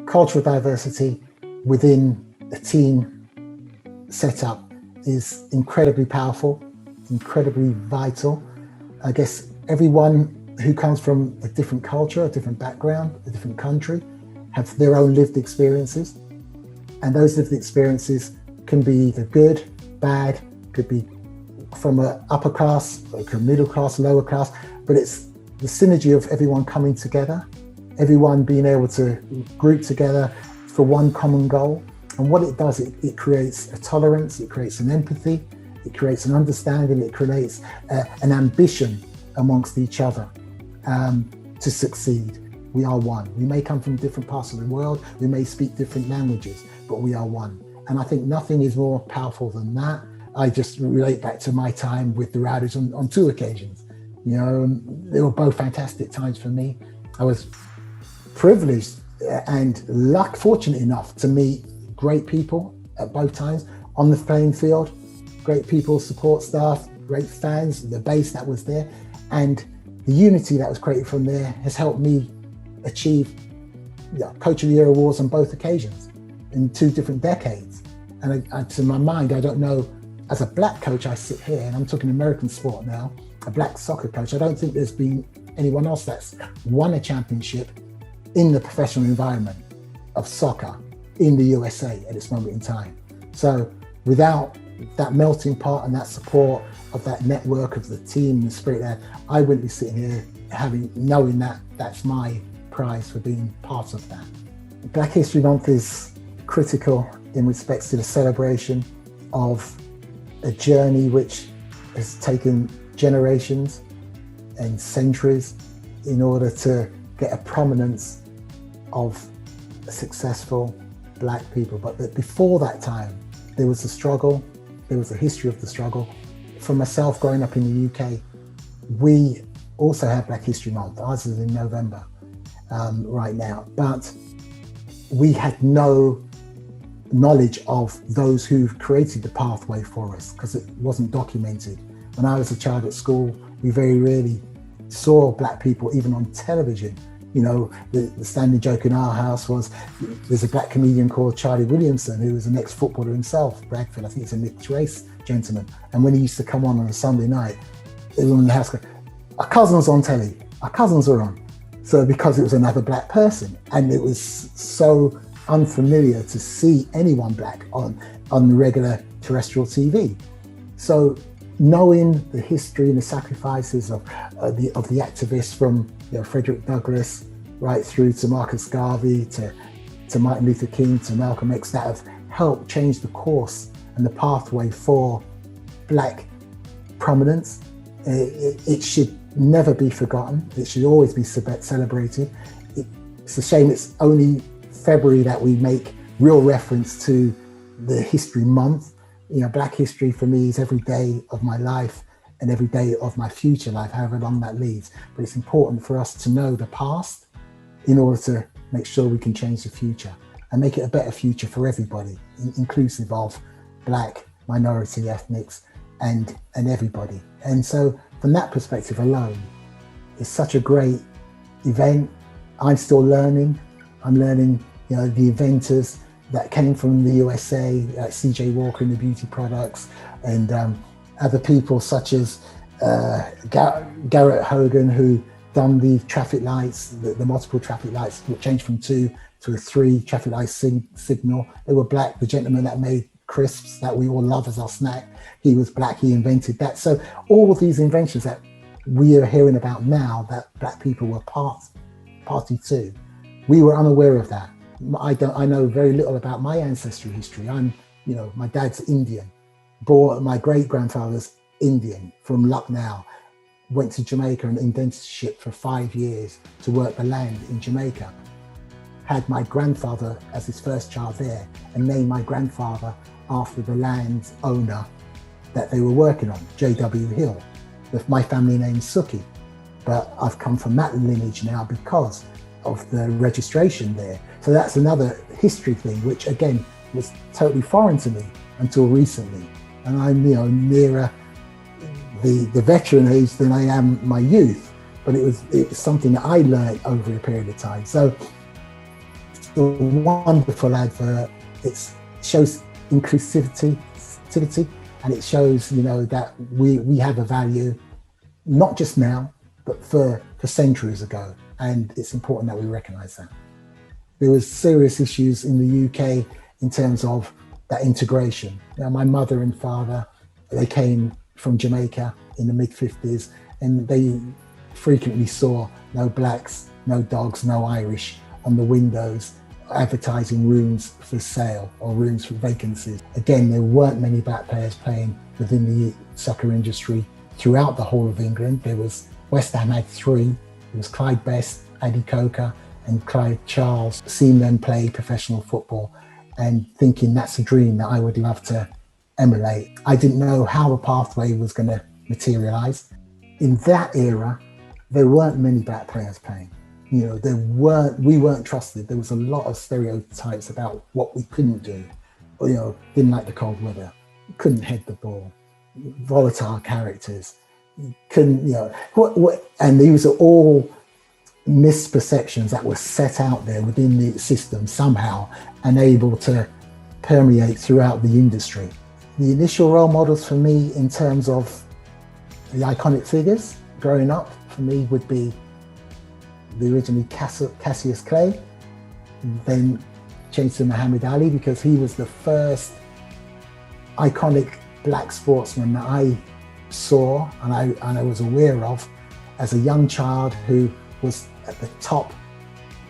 cultural diversity within a team setup is incredibly powerful, incredibly vital. I guess everyone who comes from a different culture, a different background, a different country, have their own lived experiences. And those lived experiences can be either good, bad, could be from an upper class, like a middle class, lower class, but it's the synergy of everyone coming together, everyone being able to group together for one common goal. And what it does, it creates a tolerance, it creates an empathy, it creates an understanding, it creates an ambition amongst each other to succeed. We are one. We may come from different parts of the world, we may speak different languages, but we are one. And I think nothing is more powerful than that. I just relate back to my time with the Rowdies on two occasions. You know, they were both fantastic times for me. I was privileged and fortunate enough to meet great people at both times on the playing field, great people, support staff, great fans, the base that was there, and the unity that was created from there has helped me achieve Coach of the Year awards on both occasions in 2 different decades. And to my mind, I don't know, as a black coach, I sit here and I'm talking American sport now, a black soccer coach. I don't think there's been anyone else that's won a championship in the professional environment of soccer in the USA at this moment in time. So without that melting pot and that support of that network of the team and the spirit there, I wouldn't be sitting here knowing that that's my prize for being part of that. Black History Month is critical in respects to the celebration of a journey which has taken generations and centuries in order to get a prominence of successful black people. But before that time, there was a struggle, there was a history of the struggle. For myself, growing up in the UK, we also have Black History Month. Ours is in November right now, but we had no knowledge of those who've created the pathway for us because it wasn't documented. When I was a child at school, we very rarely saw black people even on television. You know, the standing joke in our house was there's a black comedian called Charlie Williamson who was an ex-footballer himself, Bradford, I think he's a mixed race gentleman. And when he used to come on a Sunday night, everyone in the house goes, our cousins on telly, our cousins are on. So because it was another black person, and it was so unfamiliar to see anyone black on the regular terrestrial TV. So knowing the history and the sacrifices of the activists from Frederick Douglass right through to Marcus Garvey to Martin Luther King to Malcolm X, that have helped change the course and the pathway for black prominence. It should never be forgotten. It should always be celebrated. It's a shame it's only February that we make real reference to the History Month. Black history for me is every day of my life and every day of my future life, however long that leads. But it's important for us to know the past in order to make sure we can change the future and make it a better future for everybody, inclusive of black, minority, ethnics, and everybody. And so from that perspective alone, it's such a great event. I'm still learning. I'm learning, the inventors that came from the USA, like CJ Walker in the beauty products, and other people such as Garrett Hogan, who done the traffic lights, the multiple traffic lights, which changed from 2 to a 3 traffic light signal. They were black. The gentleman that made crisps that we all love as our snack, he was black, he invented that. So all of these inventions that we are hearing about now that black people were party to, we were unaware of that. I know very little about my ancestry history. My dad's Indian, my great-grandfather's Indian from Lucknow, went to Jamaica and internship for 5 years to work the land in Jamaica. Had my grandfather as his first child there and named my grandfather after the land owner that they were working on, J.W. Hill. My family name's Suki, but I've come from that lineage now because of the registration there. So that's another history thing, which again was totally foreign to me until recently. And I'm nearer the veteran age than I am my youth, but it was something that I learned over a period of time. So a wonderful advert. It shows inclusivity, and it shows, that we have a value, not just now, but for centuries ago. And it's important that we recognise that. There was serious issues in the UK in terms of that integration. My mother and father, they came from Jamaica in the mid-50s, and they frequently saw no blacks, no dogs, no Irish on the windows advertising rooms for sale or rooms for vacancies. Again, there weren't many black players playing within the soccer industry throughout the whole of England. There was, West Ham had 3. There was Clyde Best, Eddie Coker and Clyde Charles. Seeing them play professional football and thinking that's a dream that I would love to emulate. I didn't know how the pathway was going to materialise. In that era, there weren't many black players playing. We weren't trusted. There was a lot of stereotypes about what we couldn't do. Didn't like the cold weather, couldn't head the ball, volatile characters, couldn't, and these are all misperceptions that were set out there within the system somehow and able to permeate throughout the industry. The initial role models for me in terms of the iconic figures growing up for me would be the originally Cassius Clay, then changed to Muhammad Ali because he was the first iconic black sportsman that I saw and I was aware of as a young child who was at the top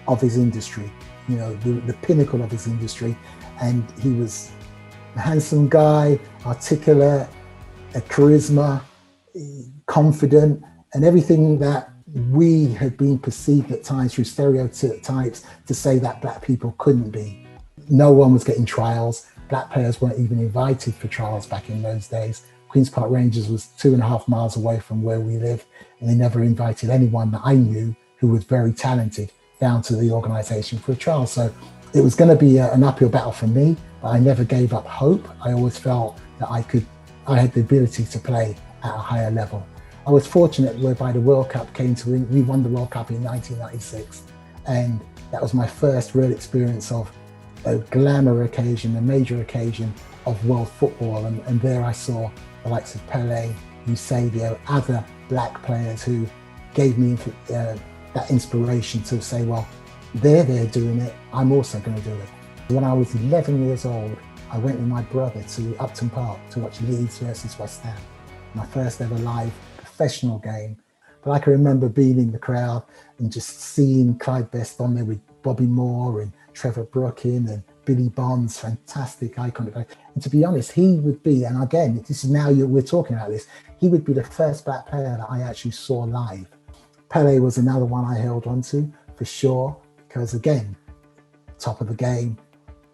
of his industry, the pinnacle of his industry. And he was a handsome guy, articulate, a charisma, confident, and everything that we had been perceived at times through stereotypes to say that black people couldn't be. No one was getting trials. Black players weren't even invited for trials back in those days. Queen's Park Rangers was 2.5 miles away from where we live, and they never invited anyone that I knew who was very talented down to the organisation for a trial. So it was going to be an uphill battle for me, but I never gave up hope. I always felt that I had the ability to play at a higher level. I was fortunate whereby the World Cup we won the World Cup in 1996, and that was my first real experience of a glamour occasion, a major occasion of world football, and there I saw the likes of Pelé, Eusebio, other black players who gave me that inspiration to say, well, they're doing it, I'm also going to do it. When I was 11 years old, I went with my brother to Upton Park to watch Leeds versus West Ham, my first ever live professional game. But I can remember being in the crowd and just seeing Clyde Best on there with Bobby Moore and Trevor Brooking and Billy Bonds, fantastic iconic guy. And to be honest, he would be, and again, this is now we're talking about this, he would be the first black player that I actually saw live. Pelé was another one I held on to for sure, because again, top of the game.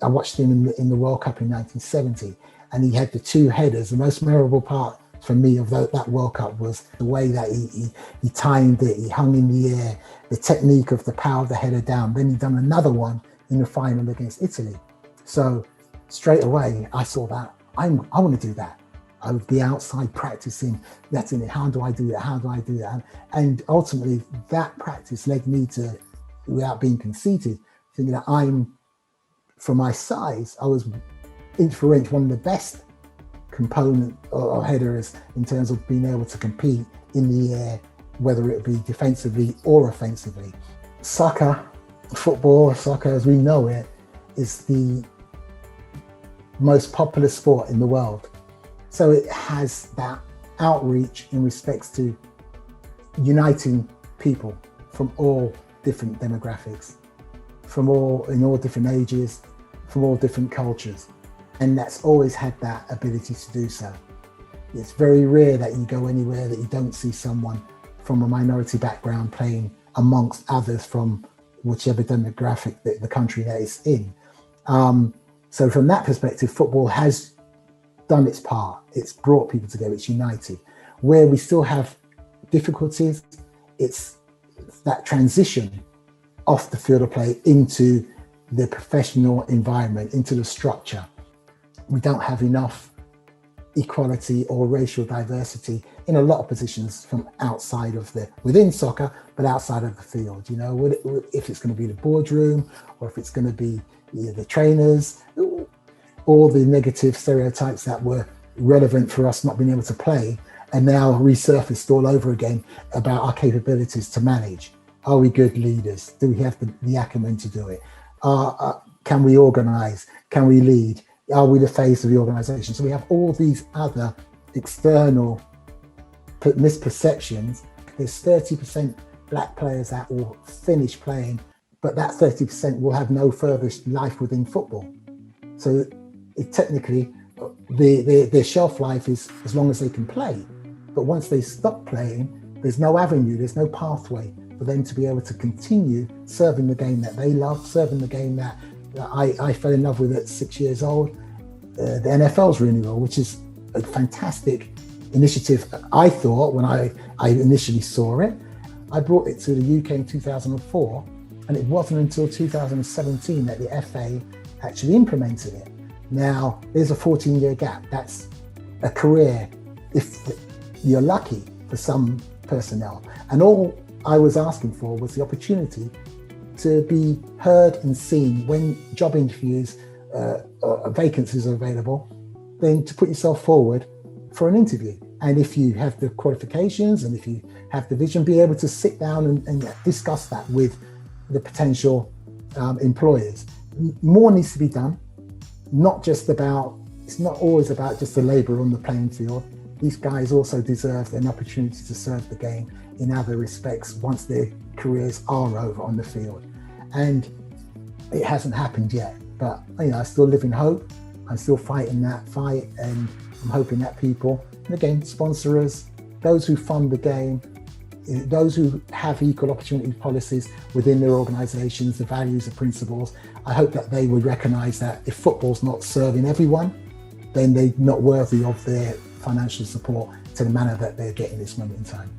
I watched him in the World Cup in 1970, and he had the 2 headers. The most memorable part for me of that World Cup was the way that he timed it, he hung in the air, the technique of the power of the header down. Then he done another one in the final against Italy. So straight away, I saw that. I want to do that. I would be outside practicing, that's in it, how do I do that, how do I do that? And ultimately, that practice led me to, without being conceited, thinking that for my size, I was inch for inch one of the best component or headers in terms of being able to compete in the air, whether it be defensively or offensively. Football as we know it, is the most popular sport in the world. So it has that outreach in respects to uniting people from all different demographics, in all different ages, from all different cultures. And that's always had that ability to do so. It's very rare that you go anywhere that you don't see someone from a minority background playing amongst others from whichever demographic the country that it's in. So from that perspective, football has done its part. It's brought people together, it's united. Where we still have difficulties, it's that transition off the field of play into the professional environment, into the structure. We don't have enough equality or racial diversity in a lot of positions from outside of within soccer, but outside of the field. You know, if it's going to be the boardroom, or if it's going to be the trainers, all the negative stereotypes that were relevant for us not being able to play and now resurfaced all over again about our capabilities to manage. Are we good leaders? Do we have the acumen to do it? Can we organize? Can we lead? Are we the face of the organization? So we have all these other external misperceptions. There's 30% black players that will finish playing, but that 30% will have no further life within football. So technically, their shelf life is as long as they can play. But once they stop playing, there's no avenue, there's no pathway for them to be able to continue serving the game that they love, serving the game that I fell in love with at 6 years old. The NFL's renewal, which is a fantastic initiative. I thought when I initially saw it, I brought it to the UK in 2004, and it wasn't until 2017 that the FA actually implemented it. Now, there's a 14-year gap. That's a career, if you're lucky, for some personnel. And all I was asking for was the opportunity to be heard and seen when job interviews, vacancies are available, then to put yourself forward for an interview. And if you have the qualifications and if you have the vision, be able to sit down and discuss that with the potential employers. More needs to be done. It's not always about just the labour on the playing field. These guys also deserve an opportunity to serve the game in other respects once their careers are over on the field. And it hasn't happened yet, but I still live in hope. I'm still fighting that fight, and I'm hoping that people, and again, sponsors, those who fund the game, those who have equal opportunity policies within their organisations, the values, the principles, I hope that they would recognise that if football's not serving everyone, then they're not worthy of their financial support to the manner that they're getting this moment in time.